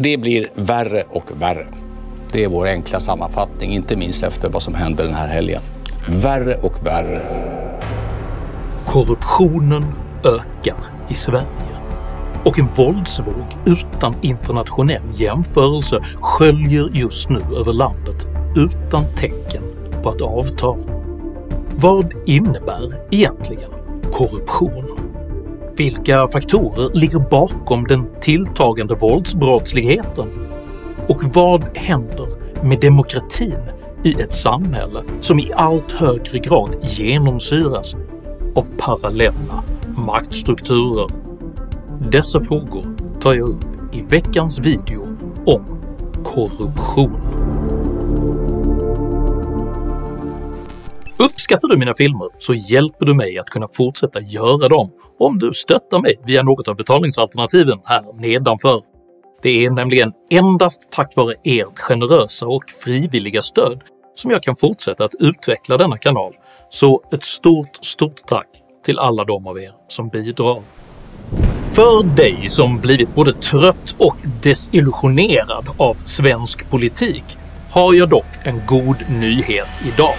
Det blir värre och värre. Det är vår enkla sammanfattning, inte minst efter vad som hände den här helgen. Värre och värre. Korruptionen ökar i Sverige. Och en våldsvåg utan internationell jämförelse sköljer just nu över landet utan tecken på att avta. Vad innebär egentligen korruption? Vilka faktorer ligger bakom den tilltagande våldsbrottsligheten? Och vad händer med demokratin i ett samhälle som i allt högre grad genomsyras av parallella maktstrukturer? Dessa frågor tar jag upp i veckans video om korruption. Uppskattar du mina filmer så hjälper du mig att kunna fortsätta göra dem om du stöttar mig via något av betalningsalternativen här nedanför. Det är nämligen endast tack vare ert generösa och frivilliga stöd som jag kan fortsätta att utveckla denna kanal, så ett stort tack till alla de av er som bidrar. För dig som blivit både trött och desillusionerad av svensk politik har jag dock en god nyhet idag.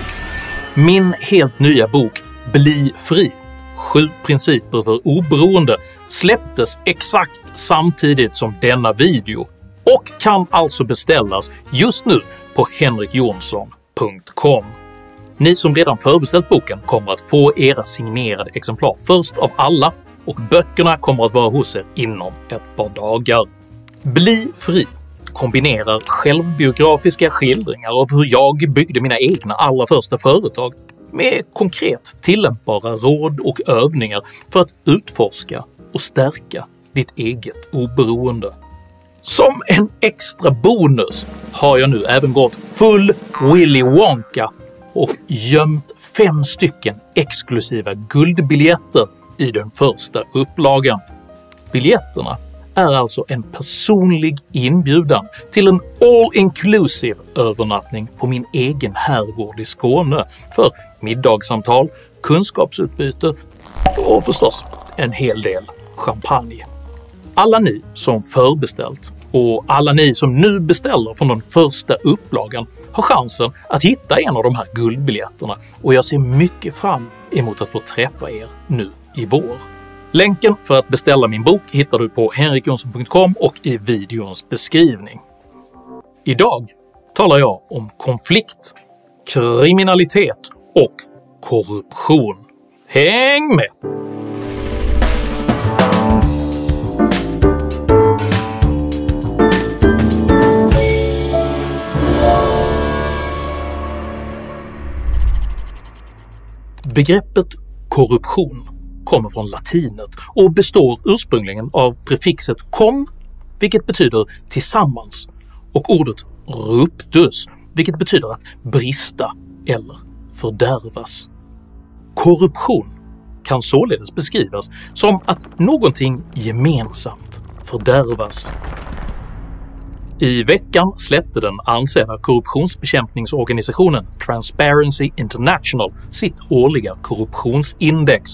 Min helt nya bok Bli fri! 7 principer för oberoende släpptes exakt samtidigt som denna video och kan alltså beställas just nu på henrikjonsson.com. Ni som redan förbeställt boken kommer att få era signerade exemplar först av alla, och böckerna kommer att vara hos er inom ett par dagar. Bli fri kombinerar självbiografiska skildringar av hur jag byggde mina egna allra första företag med konkret tillämpbara råd och övningar för att utforska och stärka ditt eget oberoende. Som en extra bonus har jag nu även gått full Willy Wonka och gömt 5 stycken exklusiva guldbiljetter i den första upplagan. Biljetterna är alltså en personlig inbjudan till en all-inclusive övernattning på min egen herrgård i Skåne för middagssamtal, kunskapsutbyte och förstås en hel del champagne. Alla ni som förbeställt och alla ni som nu beställer från den första upplagan har chansen att hitta en av de här guldbiljetterna, och jag ser mycket fram emot att få träffa er nu i vår. Länken för att beställa min bok hittar du på henrikjonsson.com och i videons beskrivning. Idag talar jag om konflikt, kriminalitet och korruption. Häng med! Begreppet korruption kommer från latinet och består ursprungligen av prefixet kom, vilket betyder tillsammans, och ordet ruptus, vilket betyder att brista eller fördärvas. Korruption kan således beskrivas som att någonting gemensamt fördärvas. I veckan släppte den ansedda korruptionsbekämpningsorganisationen Transparency International sitt årliga korruptionsindex,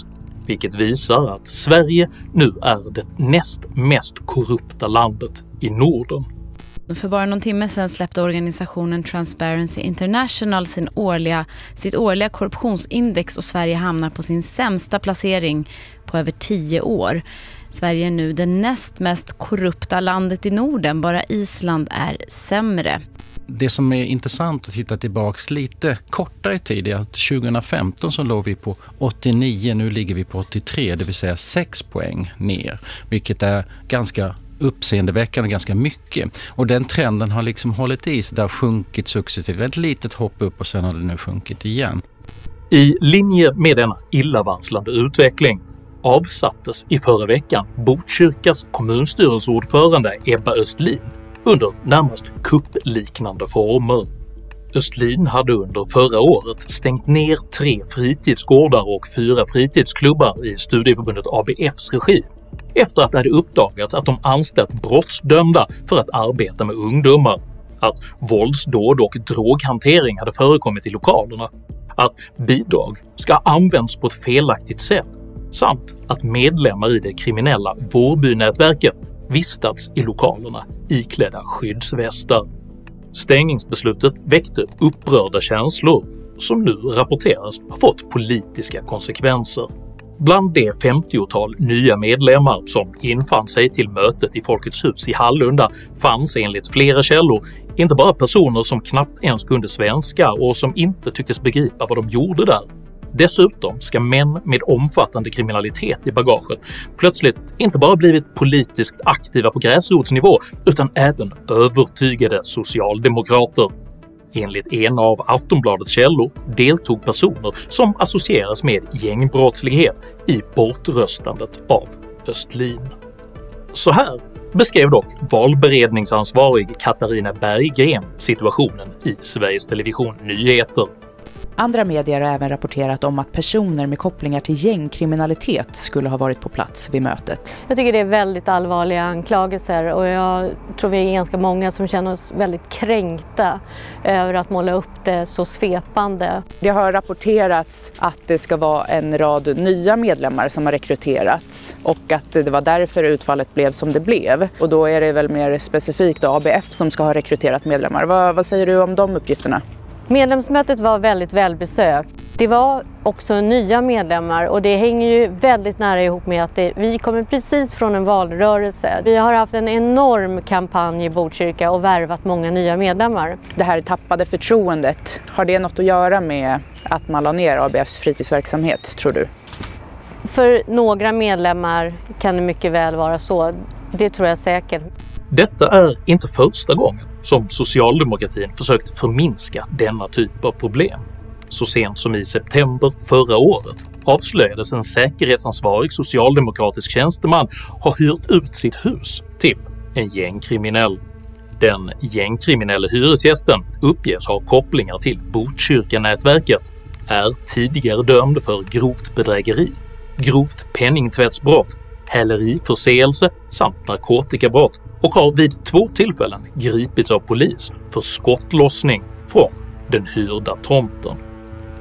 vilket visar att Sverige nu är det näst mest korrupta landet i Norden. För bara någon timme sedan släppte organisationen Transparency International sitt årliga korruptionsindex, och Sverige hamnar på sin sämsta placering på över 10 år. Sverige är nu det näst mest korrupta landet i Norden, bara Island är sämre. Det som är intressant att titta tillbaka lite kortare tid är att 2015 så låg vi på 89, nu ligger vi på 83, det vill säga 6 poäng ner, vilket är ganska uppseendeväckande, ganska mycket. Och den trenden har liksom hållit i sig, det har sjunkit successivt, ett litet hopp upp och sen har det nu sjunkit igen. I linje med denna illavarslande utveckling avsattes i förra veckan Botkyrkas kommunstyrelseordförande Ebba Östlin under närmast kuppliknande former. Östlin hade under förra året stängt ner 3 fritidsgårdar och 4 fritidsklubbar i studieförbundet ABFs regi efter att det hade uppdagats att de anställt brottsdömda för att arbeta med ungdomar, att våldsdåd och droghantering hade förekommit i lokalerna, att bidrag ska ha använts på ett felaktigt sätt samt att medlemmar i det kriminella Vårbynätverket vistats i lokalerna iklädda skyddsvästar. Stängningsbeslutet väckte upprörda känslor som nu rapporteras har fått politiska konsekvenser. Bland det 50-tal nya medlemmar som infann sig till mötet i Folkets hus i Hallunda fanns enligt flera källor inte bara personer som knappt ens kunde svenska och som inte tycktes begripa vad de gjorde där. Dessutom ska män med omfattande kriminalitet i bagaget plötsligt inte bara blivit politiskt aktiva på gräsrotsnivå utan även övertygade socialdemokrater. Enligt en av Aftonbladets källor deltog personer som associeras med gängbrottslighet i bortröstandet av Östlin. Så här beskrev dock valberedningsansvarig Katarina Berggren situationen i Sveriges Television Nyheter. Andra medier har även rapporterat om att personer med kopplingar till gängkriminalitet skulle ha varit på plats vid mötet. Jag tycker det är väldigt allvarliga anklagelser och jag tror vi är ganska många som känner oss väldigt kränkta över att måla upp det så svepande. Det har rapporterats att det ska vara en rad nya medlemmar som har rekryterats och att det var därför utfallet blev som det blev. Och då är det väl mer specifikt ABF som ska ha rekryterat medlemmar. Vad säger du om de uppgifterna? Medlemsmötet var väldigt välbesökt. Det var också nya medlemmar och det hänger ju väldigt nära ihop med att vi kommer precis från en valrörelse. Vi har haft en enorm kampanj i Botkyrka och värvat många nya medlemmar. Det här tappade förtroendet, har det något att göra med att man la ner ABFs fritidsverksamhet, tror du? För några medlemmar kan det mycket väl vara så, det tror jag säkert. Detta är inte första gången som socialdemokratin försökt förminska denna typ av problem. Så sent som i september förra året avslöjades en säkerhetsansvarig socialdemokratisk tjänsteman ha hyrt ut sitt hus till en gängkriminell. Den gängkriminella hyresgästen uppges ha kopplingar till Botkyrka-nätverket, är tidigare dömd för grovt bedrägeri, grovt penningtvättsbrott, häleriförseelse samt narkotikabrott och har vid 2 tillfällen gripits av polis för skottlossning från den hyrda tomten.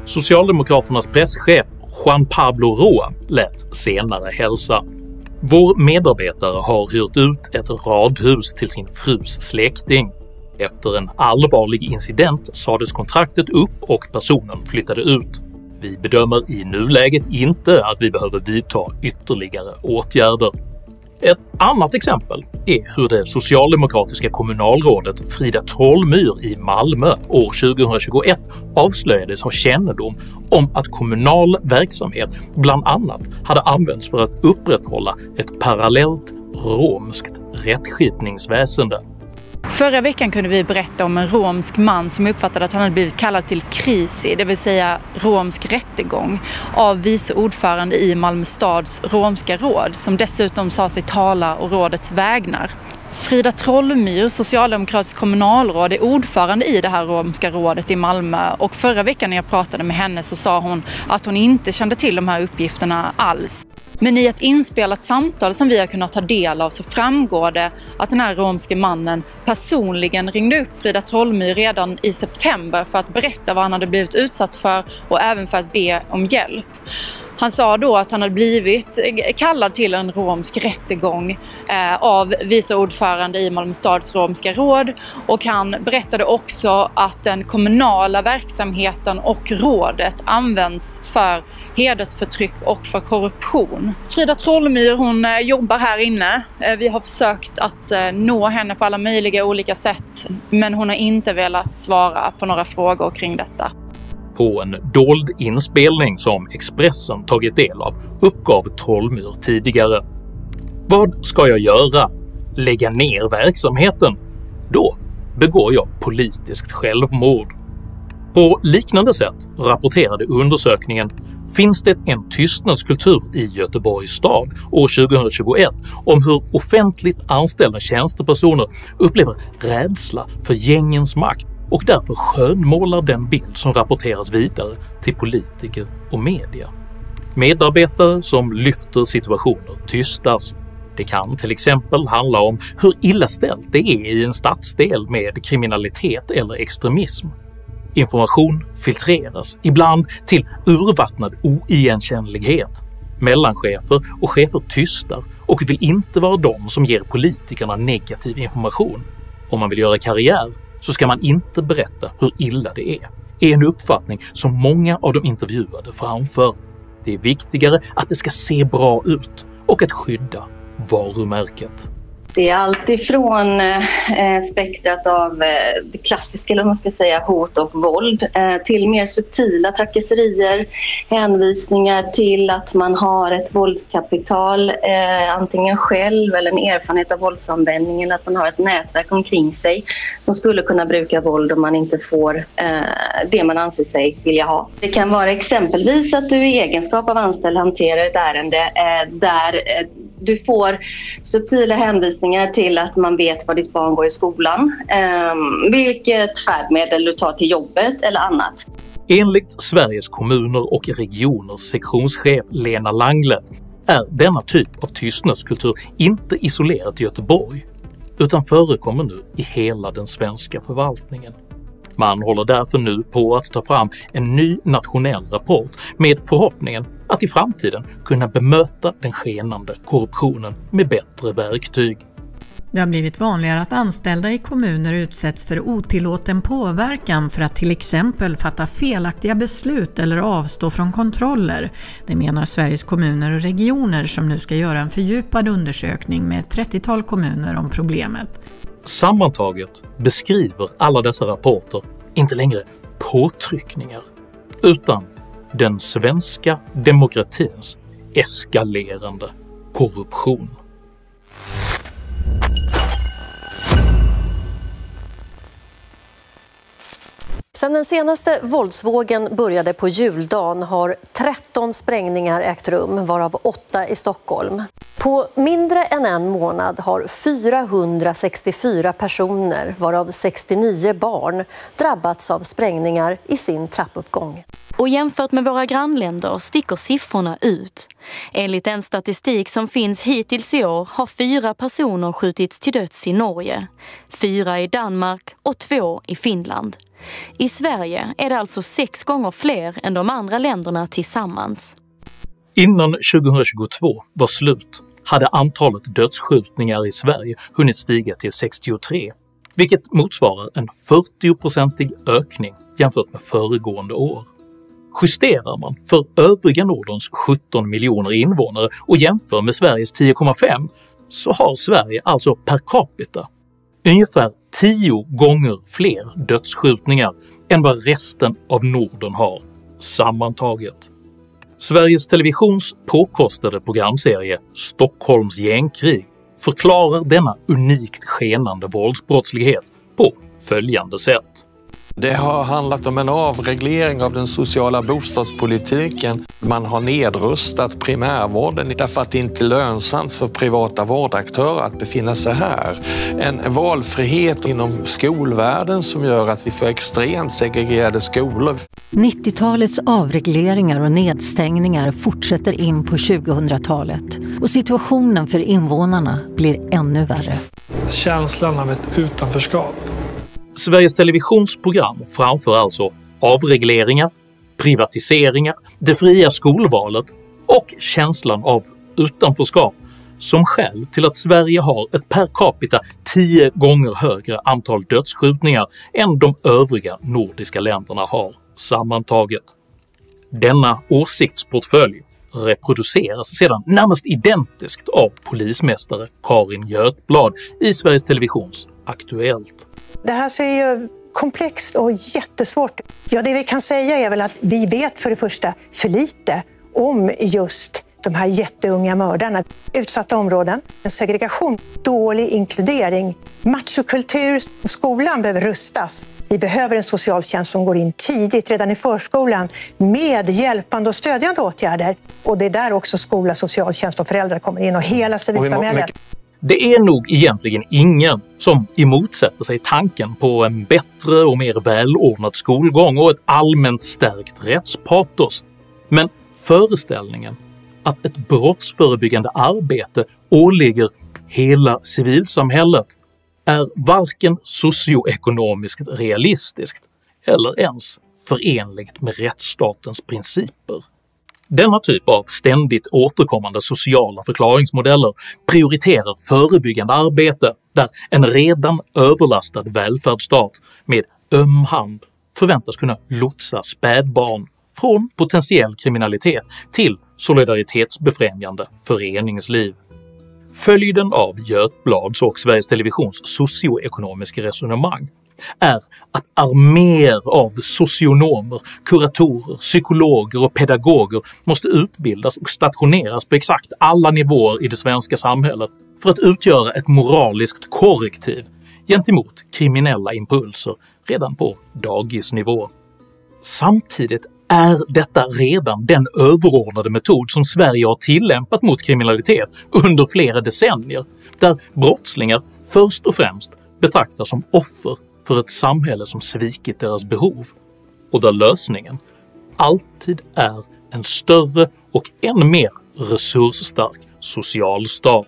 Socialdemokraternas presschef Juan Pablo Roa lät senare hälsa: "Vår medarbetare har hyrt ut ett radhus till sin frus släkting. Efter en allvarlig incident sades kontraktet upp och personen flyttade ut. Vi bedömer i nuläget inte att vi behöver vidta ytterligare åtgärder." Ett annat exempel är hur det socialdemokratiska kommunalrådet Frida Trollmyr i Malmö år 2021 avslöjades ha kännedom om att kommunal verksamhet bland annat hade använts för att upprätthålla ett parallellt romskt rättskipningsväsende. Förra veckan kunde vi berätta om en romsk man som uppfattade att han hade blivit kallad till krisi, det vill säga romsk rättegång, av vice ordförande i Malmö stads romska råd, som dessutom sa sig tala och rådets vägnar. Frida Trollmyr, socialdemokratisk kommunalråd, är ordförande i det här romska rådet i Malmö, och förra veckan när jag pratade med henne så sa hon att hon inte kände till de här uppgifterna alls. Men i ett inspelat samtal som vi har kunnat ta del av så framgår det att den här romske mannen personligen ringde upp Frida Trollmyr redan i september för att berätta vad han hade blivit utsatt för och även för att be om hjälp. Han sa då att han hade blivit kallad till en romsk rättegång av vice ordförande i Malmö stads romska råd, och han berättade också att den kommunala verksamheten och rådet används för hedersförtryck och för korruption. Frida Trollmyr, hon jobbar här inne. Vi har försökt att nå henne på alla möjliga olika sätt, men hon har inte velat svara på några frågor kring detta. På en dold inspelning som Expressen tagit del av uppgav Trollmyr tidigare: "Vad ska jag göra? Lägga ner verksamheten? Då begår jag politiskt självmord." På liknande sätt rapporterade undersökningen "Finns det en tystnadskultur i Göteborgs stad" år 2021 om hur offentligt anställda tjänstepersoner upplever rädsla för gängens makt och därför skönmålar den bild som rapporteras vidare till politiker och media. Medarbetare som lyfter situationer tystas. Det kan till exempel handla om hur illa ställt det är i en stadsdel med kriminalitet eller extremism. Information filtreras, ibland till urvattnad oigenkännlighet. Mellanchefer och chefer tystar och vill inte vara de som ger politikerna negativ information. Om man vill göra karriär så ska man inte berätta hur illa det är en uppfattning som många av de intervjuade framför. Det är viktigare att det ska se bra ut och att skydda varumärket. Det är alltifrån spektrat av det klassiska, eller man ska säga, hot och våld till mer subtila trakasserier, hänvisningar till att man har ett våldskapital, antingen själv eller en erfarenhet av våldsanvändningen, att man har ett nätverk omkring sig som skulle kunna bruka våld om man inte får det man anser sig vilja ha. Det kan vara exempelvis att du i egenskap av anställd hanterar ett ärende där du får subtila hänvisningar till att man vet var ditt barn går i skolan, vilket färdmedel du tar till jobbet eller annat. Enligt Sveriges kommuner och regioners sektionschef Lena Langlet är denna typ av tystnadskultur inte isolerad till Göteborg, utan förekommer nu i hela den svenska förvaltningen. Man håller därför nu på att ta fram en ny nationell rapport med förhoppningen att i framtiden kunna bemöta den skenande korruptionen med bättre verktyg. Det har blivit vanligare att anställda i kommuner utsätts för otillåten påverkan för att till exempel fatta felaktiga beslut eller avstå från kontroller. Det menar Sveriges kommuner och regioner som nu ska göra en fördjupad undersökning med ett 30-tal kommuner om problemet. Sammantaget beskriver alla dessa rapporter inte längre påtryckningar, utan den svenska demokratins eskalerande korruption. Sedan den senaste våldsvågen började på juldagen har 13 sprängningar ägt rum, varav 8 i Stockholm. På mindre än en månad har 464 personer, varav 69 barn, drabbats av sprängningar i sin trappuppgång. Och jämfört med våra grannländer sticker siffrorna ut. Enligt den statistik som finns hittills i år har 4 personer skjutits till döds i Norge, 4 i Danmark och 2 i Finland. I Sverige är det alltså 6 gånger fler än de andra länderna tillsammans. Innan 2022 var slut hade antalet dödsskjutningar i Sverige hunnit stiga till 63, vilket motsvarar en 40-procentig ökning jämfört med föregående år. Justerar man för övriga Nordens 17 miljoner invånare och jämför med Sveriges 10,5 så har Sverige alltså per capita ungefär 10 gånger fler dödsskjutningar än vad resten av Norden har sammantaget. Sveriges Televisions påkostade programserie Stockholms gängkrig förklarar denna unikt skenande våldsbrottslighet på följande sätt. Det har handlat om en avreglering av den sociala bostadspolitiken. Man har nedrustat primärvården därför att det inte är lönsamt för privata vårdaktörer att befinna sig här. En valfrihet inom skolvärlden som gör att vi får extremt segregerade skolor. 90-talets avregleringar och nedstängningar fortsätter in på 2000-talet och situationen för invånarna blir ännu värre. Känslan av ett utanförskap. Sveriges Televisions program framför alltså avregleringar, privatiseringar, det fria skolvalet och känslan av utanförskap som skäl till att Sverige har ett per capita 10 gånger högre antal dödsskjutningar än de övriga nordiska länderna har sammantaget. Denna åsiktsportfölj reproduceras sedan närmast identiskt av polismästare Karin Götblad i Sveriges Televisions Aktuellt. Det här ser ju komplext och jättesvårt. Ja, det vi kan säga är väl att vi vet för det första för lite om just de här jätteunga mördarna. Utsatta områden, segregation, dålig inkludering, machokultur. Skolan behöver rustas. Vi behöver en socialtjänst som går in tidigt, redan i förskolan, med hjälpande och stödjande åtgärder. Och det är där också skola, socialtjänst och föräldrar kommer in och hela civilsamhället. Det är nog egentligen ingen som emotsätter sig tanken på en bättre och mer välordnad skolgång och ett allmänt stärkt rättspatos. Men föreställningen att ett brottsförebyggande arbete åligger hela civilsamhället är varken socioekonomiskt realistiskt eller ens förenligt med rättsstatens principer. Denna typ av ständigt återkommande sociala förklaringsmodeller prioriterar förebyggande arbete där en redan överlastad välfärdsstat med öm hand förväntas kunna lotsa spädbarn från potentiell kriminalitet till solidaritetsbefrämjande föreningsliv. Följden av Götblads och Sveriges Televisions socioekonomiska resonemang är att arméer av socionomer, kuratorer, psykologer och pedagoger måste utbildas och stationeras på exakt alla nivåer i det svenska samhället för att utgöra ett moraliskt korrektiv gentemot kriminella impulser redan på dagisnivå. Samtidigt är detta redan den överordnade metod som Sverige har tillämpat mot kriminalitet under flera decennier, där brottslingar först och främst betraktas som offer för ett samhälle som svikit deras behov, och där lösningen alltid är en större och än mer resursstark socialstat.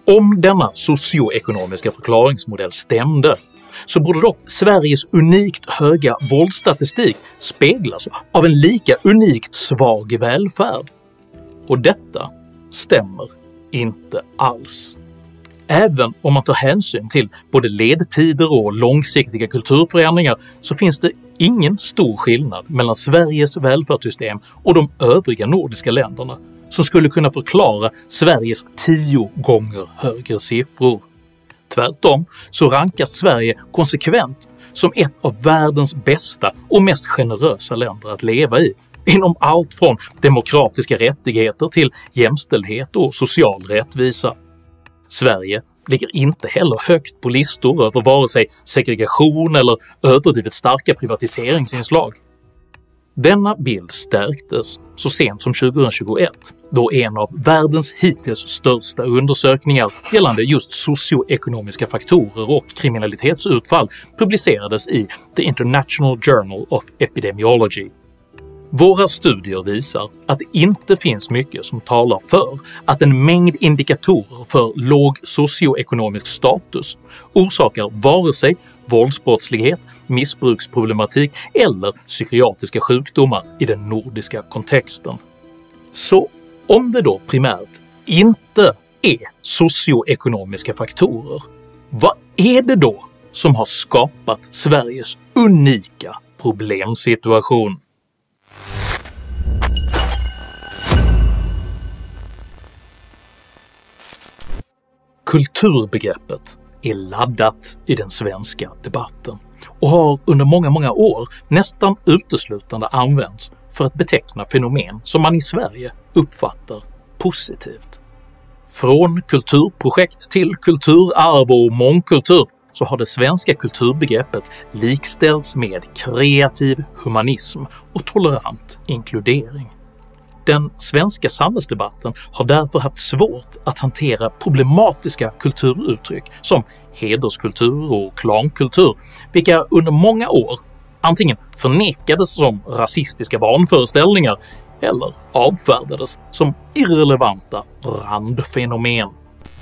Om denna socioekonomiska förklaringsmodell stämde, så borde dock Sveriges unikt höga våldsstatistik speglas av en lika unikt svag välfärd. Och detta stämmer inte alls. Även om man tar hänsyn till både ledtider och långsiktiga kulturförändringar så finns det ingen stor skillnad mellan Sveriges välfärdssystem och de övriga nordiska länderna som skulle kunna förklara Sveriges 10 gånger högre siffror. Tvärtom så rankas Sverige konsekvent som ett av världens bästa och mest generösa länder att leva i, inom allt från demokratiska rättigheter till jämställdhet och social rättvisa. Sverige ligger inte heller högt på listor över vare sig segregation eller överdrivet starka privatiseringsinslag. Denna bild stärktes så sent som 2021 då en av världens hittills största undersökningar gällande just socioekonomiska faktorer och kriminalitetsutfall publicerades i The International Journal of Epidemiology. Våra studier visar att det inte finns mycket som talar för att en mängd indikatorer för låg socioekonomisk status orsakar vare sig våldsbrottslighet, missbruksproblematik eller psykiatriska sjukdomar i den nordiska kontexten. Så om det då primärt inte är socioekonomiska faktorer, vad är det då som har skapat Sveriges unika problemsituation? Kulturbegreppet är laddat i den svenska debatten och har under många år nästan uteslutande använts för att beteckna fenomen som man i Sverige uppfattar positivt. Från kulturprojekt till kulturarv och mångkultur så har det svenska kulturbegreppet likställts med kreativ humanism och tolerant inkludering. Den svenska samhällsdebatten har därför haft svårt att hantera problematiska kulturuttryck som hederskultur och klankultur, vilka under många år antingen förnekades som rasistiska vanföreställningar eller avfärdades som irrelevanta randfenomen.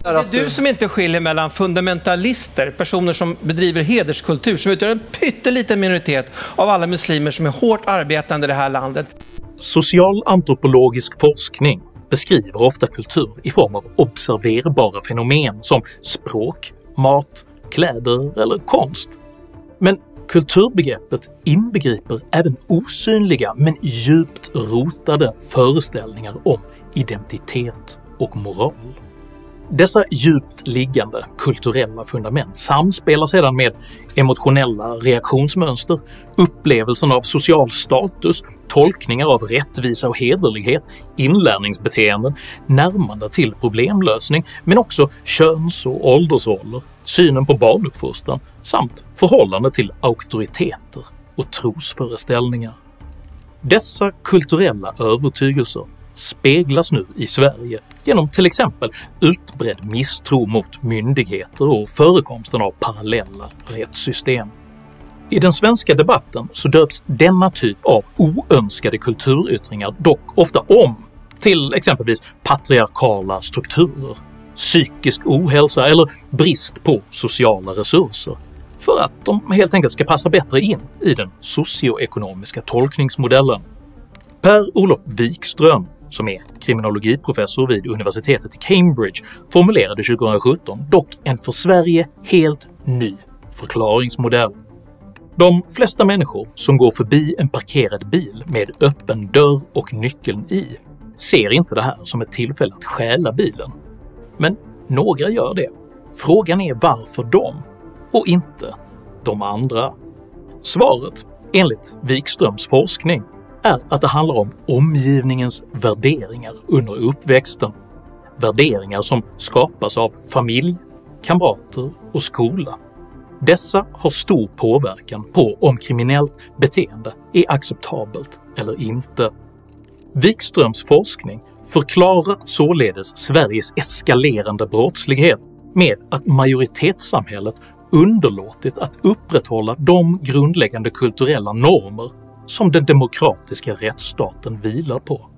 Det är du som inte skiljer mellan fundamentalister, personer som bedriver hederskultur, som utgör en pytteliten minoritet av alla muslimer som är hårt arbetande i det här landet. Socialantropologisk forskning beskriver ofta kultur i form av observerbara fenomen som språk, mat, kläder eller konst. Men kulturbegreppet inbegriper även osynliga men djupt rotade föreställningar om identitet och moral. Dessa djupt liggande kulturella fundament samspelar sedan med emotionella reaktionsmönster, upplevelsen av social status, tolkningar av rättvisa och hederlighet, inlärningsbeteenden, närmande till problemlösning, men också köns- och åldersroller, synen på barnuppfostran samt förhållande till auktoriteter och trosföreställningar. Dessa kulturella övertygelser speglas nu i Sverige genom till exempel utbredd misstro mot myndigheter och förekomsten av parallella rättssystem. I den svenska debatten så döps denna typ av oönskade kulturyttringar dock ofta om till exempelvis patriarkala strukturer, psykisk ohälsa eller brist på sociala resurser, för att de helt enkelt ska passa bättre in i den socioekonomiska tolkningsmodellen. Per-Olof Wikström, som är kriminologiprofessor vid universitetet i Cambridge, formulerade 2017 dock en för Sverige helt ny förklaringsmodell. De flesta människor som går förbi en parkerad bil med öppen dörr och nyckeln i ser inte det här som ett tillfälle att stjäla bilen. Men några gör det. Frågan är varför de, och inte de andra. Svaret, enligt Wikströms forskning, är att det handlar om omgivningens värderingar under uppväxten. Värderingar som skapas av familj, kamrater och skola. Dessa har stor påverkan på om kriminellt beteende är acceptabelt eller inte. Wikströms forskning förklarar således Sveriges eskalerande brottslighet med att majoritetssamhället underlåtit att upprätthålla de grundläggande kulturella normer som den demokratiska rättsstaten vilar på.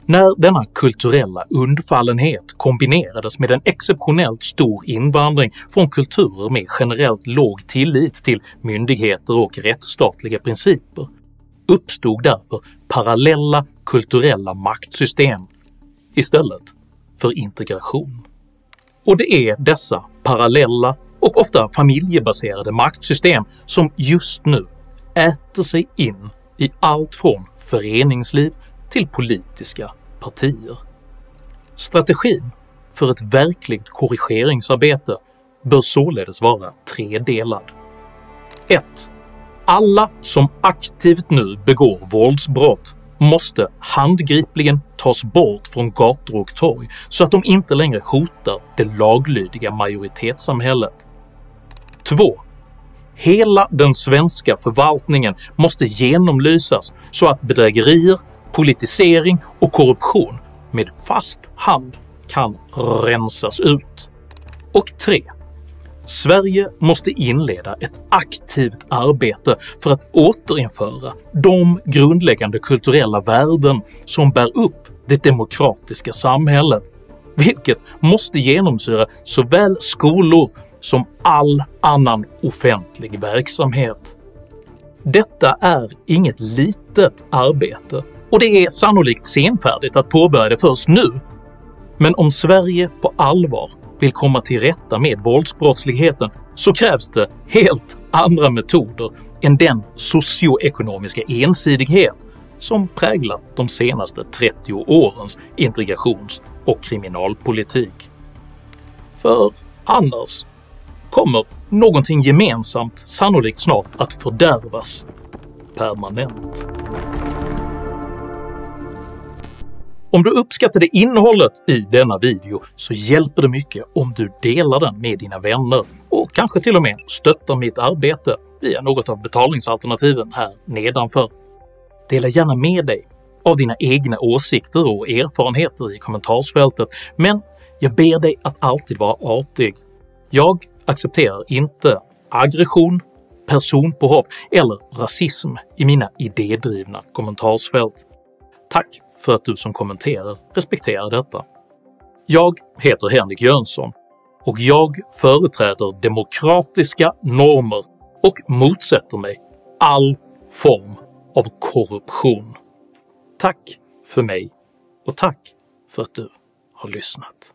När denna kulturella undfallenhet kombinerades med en exceptionellt stor invandring från kulturer med generellt låg tillit till myndigheter och rättsstatliga principer uppstod därför parallella kulturella maktsystem istället för integration. Och det är dessa parallella och ofta familjebaserade maktsystem som just nu äter sig in i allt från föreningsliv till politiska partier. Strategin för ett verkligt korrigeringsarbete bör således vara tredelad. 1. Alla som aktivt nu begår våldsbrott måste handgripligen tas bort från gator och torg så att de inte längre hotar det laglydiga majoritetssamhället. 2. Hela den svenska förvaltningen måste genomlysas så att bedrägerier, politisering och korruption med fast hand kan rensas ut. Och 3. Sverige måste inleda ett aktivt arbete för att återinföra de grundläggande kulturella värden som bär upp det demokratiska samhället, vilket måste genomsyra såväl skolor som all annan offentlig verksamhet. Detta är inget litet arbete och det är sannolikt senfärdigt att påbörja det först nu. Men om Sverige på allvar vill komma till rätta med våldsbrottsligheten så krävs det helt andra metoder än den socioekonomiska ensidighet som präglat de senaste 30 årens integrations- och kriminalpolitik. För annars kommer någonting gemensamt sannolikt snart att fördärvas permanent. Om du uppskattade innehållet i denna video så hjälper det mycket om du delar den med dina vänner och kanske till och med stöttar mitt arbete via något av betalningsalternativen här nedanför. Dela gärna med dig av dina egna åsikter och erfarenheter i kommentarsfältet, men jag ber dig att alltid vara artig. Jag accepterar inte aggression, personpåhopp eller rasism i mina idédrivna kommentarsfält. Tack för att du som kommenterar respekterar detta. Jag heter Henrik Jönsson och jag företräder demokratiska normer och motsätter mig all form av korruption. Tack för mig och tack för att du har lyssnat.